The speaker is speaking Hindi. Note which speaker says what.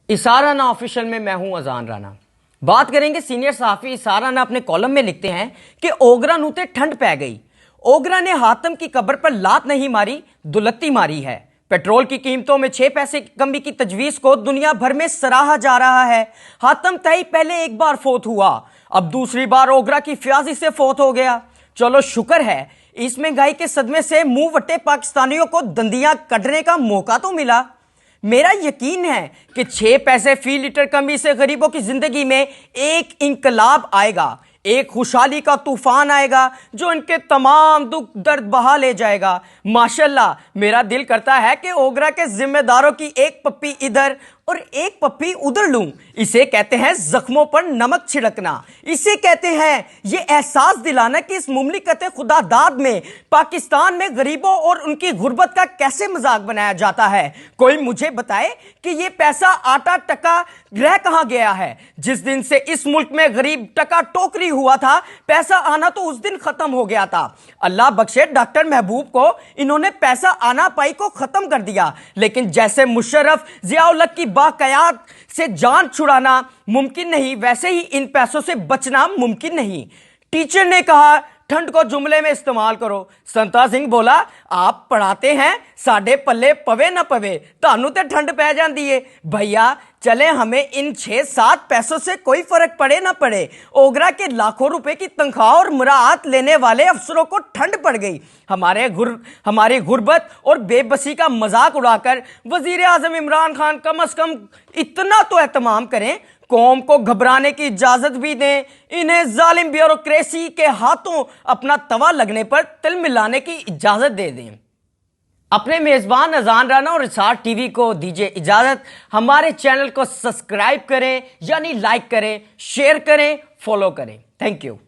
Speaker 1: इसार राना ऑफिशियल में मैं हूं अजान राना। बात करेंगे सीनियर सहाफी इसार राना अपने कॉलम में लिखते हैं कि ओगरा नूते ठंड पै गई। ओगरा ने हातम की कब्र पर लात नहीं मारी, दुलत्ती मारी है। पेट्रोल की कीमतों में 6 पैसे की कमी की तजवीज को दुनिया भर में सराहा जा रहा है। हातम तई पहले एक बार फोत हुआ, अब दूसरी बार ओगरा की फ्याजी से फोत हो गया। चलो शुक्र है इस महंगाई के सदमे से मुंह वट्टे पाकिस्तानियों को दंदियां कटने का मौका तो मिला। मेरा यकीन है कि 6 पैसे फी लीटर कमी से गरीबों की जिंदगी में एक इंकलाब आएगा, एक खुशहाली का तूफान आएगा जो इनके तमाम दुख दर्द बहा ले जाएगा। माशाल्लाह, मेरा दिल करता है कि ओगरा के जिम्मेदारों की एक पप्पी इधर और एक पप्पी उधर लूं। इसे कहते हैं जख्मों पर नमक छिड़कना। इसे कहते हैं ये एहसास दिलाना कि इस मुमलिकत खुदादाद में पाकिस्तान में गरीबों और उनकी गुर्बत का कैसे मजाक बनाया जाता है। कोई मुझे बताए कि ये पैसा आटा टका रह कहां गया है। जिस दिन से इस मुल्क में गरीब टका टोकरी हुआ था, पैसा आना तो उस दिन खत्म हो गया था। अल्लाह बख्शे डॉक्टर महबूब को, इन्होंने पैसा आना पाई को खत्म कर दिया। लेकिन जैसे मुशर्रफ जियाउल-हक की बाकयात से जान छुड़ाना मुमकिन नहीं, वैसे ही इन पैसों से बचना मुमकिन नहीं। टीचर ने कहा ठंड को जुमले में इस्तेमाल करो। संता सिंह बोला आप पढ़ाते हैं, साडे पल्ले पवे ना पवे, तानू ते ठंड पै जाती है। भैया चले हमें इन 6-7 पैसों से कोई फर्क पड़े ना पड़े। ओगरा के लाखों रुपए की तनख्वाह और मुराद लेने वाले अफसरों को ठंड पड़ गई। हमारी गुर्बत और बेबसी का मजाक उड़ाकर वजीर आजम इमरान खान कम से कम इतना तो एहतमाम करें, कौम को घबराने की इजाजत भी दें। इन्हें जालिम ब्यूरोक्रेसी के हाथों अपना तवा लगने पर तिल मिलाने की इजाजत दे दें। अपने मेजबान अजान राना और इसार टीवी को दीजिए इजाजत। हमारे चैनल को सब्सक्राइब करें, यानी लाइक करें, शेयर करें, फॉलो करें। Thank you.